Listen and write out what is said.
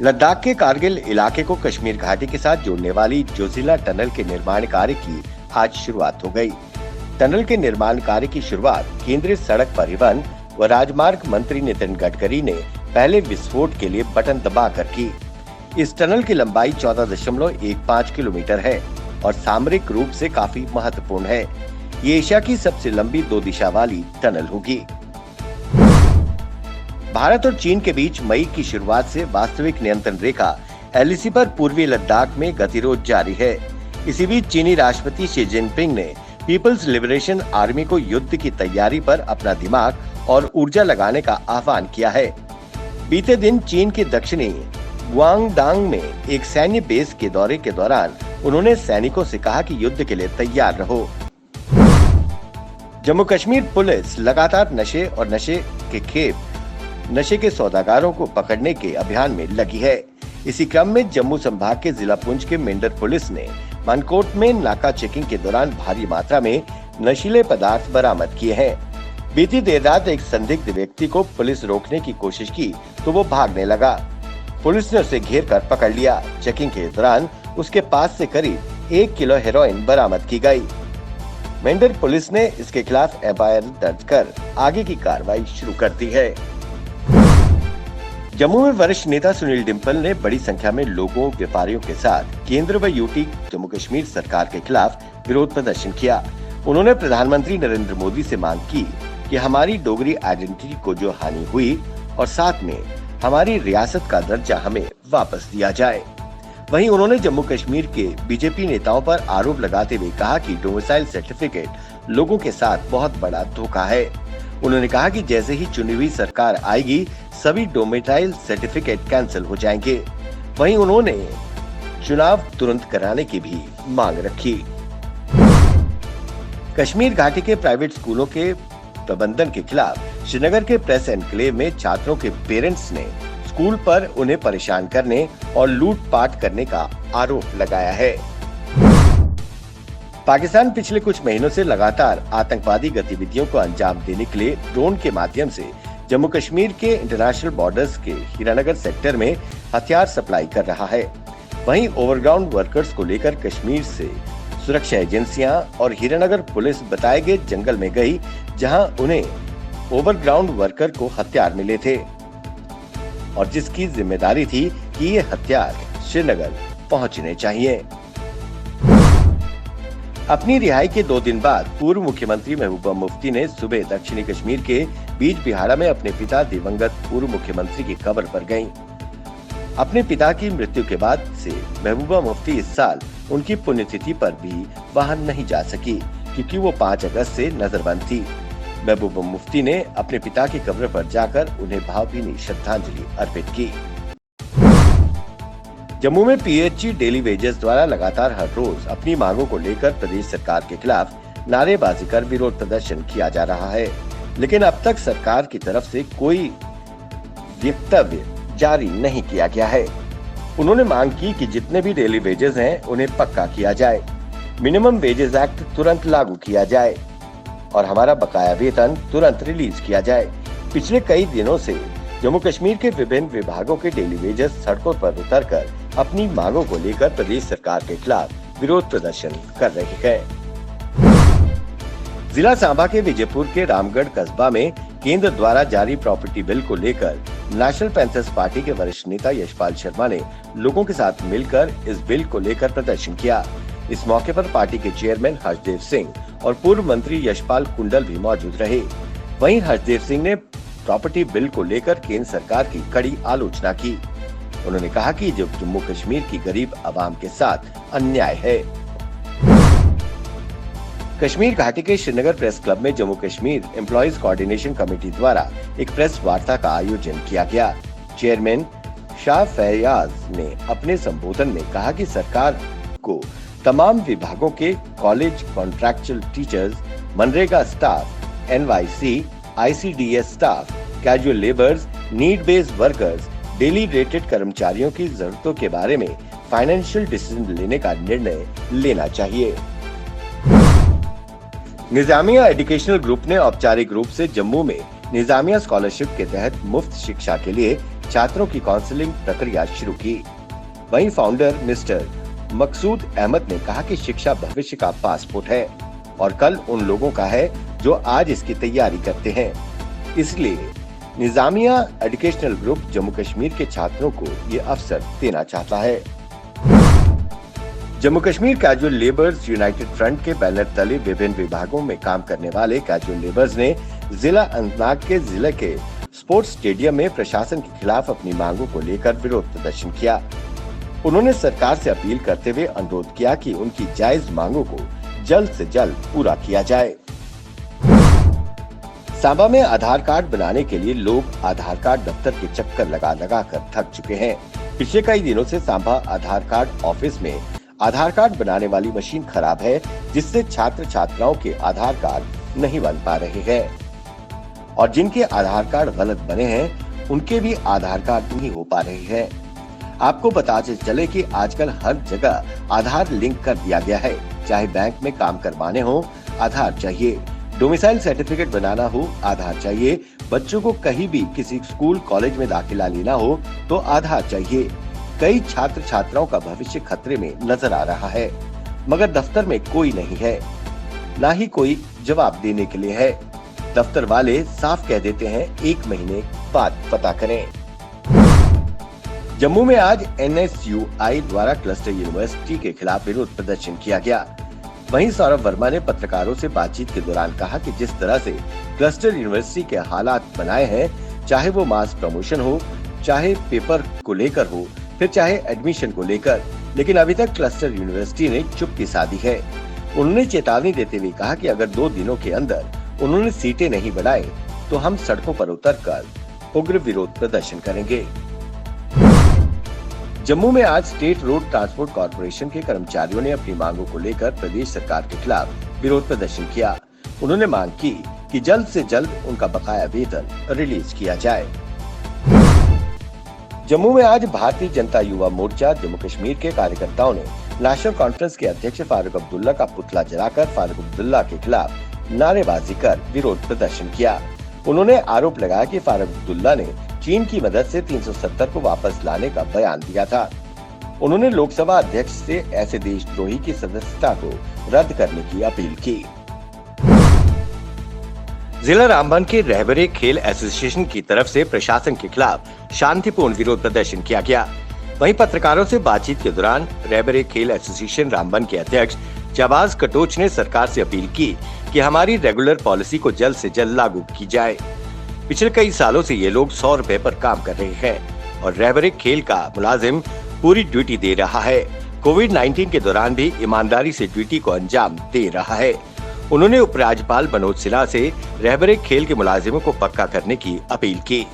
लद्दाख के कारगिल इलाके को कश्मीर घाटी के साथ जोड़ने वाली जोजिला टनल के निर्माण कार्य की आज शुरुआत हो गई। टनल के निर्माण कार्य की शुरुआत केंद्रीय सड़क परिवहन व राजमार्ग मंत्री नितिन गडकरी ने पहले विस्फोट के लिए बटन दबाकर की। इस टनल की लंबाई 14.15 किलोमीटर है और सामरिक रूप से काफी महत्वपूर्ण है। ये एशिया की सबसे लंबी 2 दिशा वाली टनल होगी। भारत और चीन के बीच मई की शुरुआत से वास्तविक नियंत्रण रेखा LAC पर पूर्वी लद्दाख में गतिरोध जारी है। इसी बीच चीनी राष्ट्रपति शी जिनपिंग ने पीपल्स लिबरेशन आर्मी को युद्ध की तैयारी पर अपना दिमाग और ऊर्जा लगाने का आह्वान किया है। बीते दिन चीन के दक्षिणी गुआंगडांग में एक सैन्य बेस के दौरे के दौरान उन्होंने सैनिकों से कहा कि युद्ध के लिए तैयार रहो। जम्मू कश्मीर पुलिस लगातार नशे और नशे के सौदागरों को पकड़ने के अभियान में लगी है। इसी क्रम में जम्मू संभाग के जिला पुंछ के मेंढर पुलिस ने मनकोट में नाका चेकिंग के दौरान भारी मात्रा में नशीले पदार्थ बरामद किए हैं। बीती देर रात एक संदिग्ध व्यक्ति को पुलिस रोकने की कोशिश की तो वो भागने लगा। पुलिस ने उसे घेर कर पकड़ लिया। चेकिंग के दौरान उसके पास से करीब 1 किलो हेरोइन बरामद की गई। मेंढर पुलिस ने इसके खिलाफ FIR दर्ज कर आगे की कार्रवाई शुरू कर दी है। जम्मू में वरिष्ठ नेता सुनील डिम्पल ने बड़ी संख्या में लोगों व्यापारियों के साथ केंद्र व यूटी जम्मू कश्मीर सरकार के खिलाफ विरोध प्रदर्शन किया। उन्होंने प्रधानमंत्री नरेंद्र मोदी से मांग की कि हमारी डोगरी आइडेंटिटी को जो हानि हुई और साथ में हमारी रियासत का दर्जा हमें वापस दिया जाए। वहीं उन्होंने जम्मू कश्मीर के बीजेपी नेताओं पर आरोप लगाते हुए कहा कि डोमिसाइल सर्टिफिकेट लोगों के साथ बहुत बड़ा धोखा है। उन्होंने कहा कि जैसे ही चुनी हुई सरकार आएगी सभी डोमिसाइल सर्टिफिकेट कैंसिल हो जाएंगे। वहीं उन्होंने चुनाव तुरंत कराने की भी मांग रखी। कश्मीर घाटी के प्राइवेट स्कूलों के प्रबंधन के खिलाफ श्रीनगर के प्रेस एनक्लेव में छात्रों के पेरेंट्स ने स्कूल पर उन्हें परेशान करने और लूटपाट करने का आरोप लगाया है। पाकिस्तान पिछले कुछ महीनों से लगातार आतंकवादी गतिविधियों को अंजाम देने के लिए ड्रोन के माध्यम से जम्मू कश्मीर के इंटरनेशनल बॉर्डर्स के हीरानगर सेक्टर में हथियार सप्लाई कर रहा है। वहीं ओवरग्राउंड वर्कर्स को लेकर कश्मीर से सुरक्षा एजेंसियां और हीरानगर पुलिस बताए गए जंगल में गई, जहां उन्हें ओवरग्राउंड वर्कर को हथियार मिले थे और जिसकी जिम्मेदारी थी कि ये हथियार श्रीनगर पहुंचने चाहिए। अपनी रिहाई के 2 दिन बाद पूर्व मुख्यमंत्री महबूबा मुफ्ती ने सुबह दक्षिणी कश्मीर के बीज बिहाड़ा में अपने पिता दिवंगत पूर्व मुख्यमंत्री की कब्र पर गईं। अपने पिता की मृत्यु के बाद से महबूबा मुफ्ती इस साल उनकी पुण्यतिथि पर भी वहां नहीं जा सकी क्योंकि वो 5 अगस्त से नजरबंद थी। महबूबा मुफ्ती ने अपने पिता की कब्र पर जाकर उन्हें भावभीनी श्रद्धांजलि अर्पित की। जम्मू में PHE डेली वेजेस द्वारा लगातार हर रोज अपनी मांगों को लेकर प्रदेश सरकार के खिलाफ नारेबाजी कर विरोध प्रदर्शन किया जा रहा है, लेकिन अब तक सरकार की तरफ से कोई वक्तव्य जारी नहीं किया गया है। उन्होंने मांग की कि जितने भी डेली वेजेस हैं उन्हें पक्का किया जाए, मिनिमम वेजेस एक्ट तुरंत लागू किया जाए और हमारा बकाया वेतन तुरंत रिलीज किया जाए। पिछले कई दिनों से जम्मू कश्मीर के विभिन्न विभागों के डेली वेजेस सड़कों पर उतरकर अपनी मांगों को लेकर प्रदेश सरकार के खिलाफ विरोध प्रदर्शन कर रहे हैं। जिला सांबा के विजयपुर के रामगढ़ कस्बा में केंद्र द्वारा जारी प्रॉपर्टी बिल को लेकर नेशनल पैंथर्स पार्टी के वरिष्ठ नेता यशपाल शर्मा ने लोगों के साथ मिलकर इस बिल को लेकर प्रदर्शन किया। इस मौके पर पार्टी के चेयरमैन हर्षदेव सिंह और पूर्व मंत्री यशपाल कुंडल भी मौजूद रहे। वहीं हर्षदेव सिंह ने प्रॉपर्टी बिल को लेकर केंद्र सरकार की कड़ी आलोचना की। उन्होंने कहा कि जो जम्मू कश्मीर की गरीब आवाम के साथ अन्याय है। कश्मीर घाटी के श्रीनगर प्रेस क्लब में Jammu Kashmir employees coordination committee द्वारा एक प्रेस वार्ता का आयोजन किया गया। चेयरमैन शाह फैयाज ने अपने संबोधन में कहा कि सरकार को तमाम विभागों के college contractual teachers, MNREGA staff, NYC, ICDS staff, casual labours, need based workers, daily rated कर्मचारियों की जरूरतों के बारे में फाइनेंशियल डिसीजन लेने का निर्णय लेना चाहिए। निजामिया एजुकेशनल ग्रुप ने औपचारिक रूप से जम्मू में निजामिया स्कॉलरशिप के तहत मुफ्त शिक्षा के लिए छात्रों की काउंसलिंग प्रक्रिया शुरू की। वहीं फाउंडर मिस्टर मकसूद अहमद ने कहा कि शिक्षा भविष्य का पासपोर्ट है और कल उन लोगों का है जो आज इसकी तैयारी करते हैं। इसलिए निजामिया एजुकेशनल ग्रुप जम्मू कश्मीर के छात्रों को ये अवसर देना चाहता है। Jammu Kashmir casual labours United front के बैनर तले विभिन्न विभागों में काम करने वाले कैजुअल लेबर्स ने जिला अनंतनाग के जिले के स्पोर्ट्स स्टेडियम में प्रशासन के खिलाफ अपनी मांगों को लेकर विरोध प्रदर्शन किया। उन्होंने सरकार से अपील करते हुए अनुरोध किया कि उनकी जायज मांगों को जल्द से जल्द पूरा किया जाए। सांबा में आधार कार्ड बनाने के लिए लोग आधार कार्ड दफ्तर के चक्कर लगा लगा कर थक चुके हैं। पिछले कई दिनों से सांबा आधार कार्ड ऑफिस में आधार कार्ड बनाने वाली मशीन खराब है, जिससे छात्र छात्राओं के आधार कार्ड नहीं बन पा रहे हैं और जिनके आधार कार्ड गलत बने हैं उनके भी आधार कार्ड नहीं हो पा रहे हैं। आपको बताते चले कि आजकल हर जगह आधार लिंक कर दिया गया है। चाहे बैंक में काम करवाने हो आधार चाहिए, डोमिसाइल सर्टिफिकेट बनाना हो आधार चाहिए, बच्चों को कहीं भी किसी स्कूल कॉलेज में दाखिला लेना हो तो आधार चाहिए। कई छात्र छात्राओं का भविष्य खतरे में नजर आ रहा है, मगर दफ्तर में कोई नहीं है, ना ही कोई जवाब देने के लिए है। दफ्तर वाले साफ कह देते हैं 1 महीने बाद पता करें। जम्मू में आज NSUI द्वारा क्लस्टर यूनिवर्सिटी के खिलाफ विरोध प्रदर्शन किया गया। वहीं सौरभ वर्मा ने पत्रकारों से बातचीत के दौरान कहा कि जिस तरह से क्लस्टर यूनिवर्सिटी के हालात बनाए हैं, चाहे वो मास प्रमोशन हो, चाहे पेपर को लेकर हो, फिर चाहे एडमिशन को लेकर, लेकिन अभी तक क्लस्टर यूनिवर्सिटी ने चुप्पी साधी है। उन्होंने चेतावनी देते हुए कहा कि अगर 2 दिनों के अंदर उन्होंने सीटें नहीं बढ़ाए तो हम सड़कों पर उतरकर उग्र विरोध प्रदर्शन करेंगे। जम्मू में आज स्टेट रोड ट्रांसपोर्ट कॉर्पोरेशन के कर्मचारियों ने अपनी मांगों को लेकर प्रदेश सरकार के खिलाफ विरोध प्रदर्शन किया। उन्होंने मांग की कि जल्द से जल्द उनका बकाया वेतन रिलीज किया जाए। जम्मू में आज भारतीय जनता युवा मोर्चा जम्मू कश्मीर के कार्यकर्ताओं ने नेशनल कॉन्फ्रेंस के अध्यक्ष फारूक अब्दुल्ला का पुतला जलाकर फारूक अब्दुल्ला के खिलाफ नारेबाजी कर विरोध प्रदर्शन किया। उन्होंने आरोप लगाया कि फारूक अब्दुल्ला ने चीन की मदद से 370 को वापस लाने का बयान दिया था। उन्होंने लोकसभा अध्यक्ष से ऐसे देशद्रोही की सदस्यता को रद्द करने की अपील की। जिला रामबन के रहबरे खेल एसोसिएशन की तरफ से प्रशासन के खिलाफ शांतिपूर्ण विरोध प्रदर्शन किया गया। वहीं पत्रकारों से बातचीत के दौरान रहबरे खेल एसोसिएशन रामबन के अध्यक्ष जाबाज कटोच ने सरकार से अपील की कि हमारी रेगुलर पॉलिसी को जल्द से जल्द लागू की जाए। पिछले कई सालों से ये लोग 100 रुपए पर काम कर रहे हैं और रहबरे खेल का मुलाजिम पूरी ड्यूटी दे रहा है। कोविड-19 के दौरान भी ईमानदारी से ड्यूटी को अंजाम दे रहा है। उन्होंने उपराज्यपाल मनोज सिन्हा से रहबरे खेल के मुलाजिमों को पक्का करने की अपील की।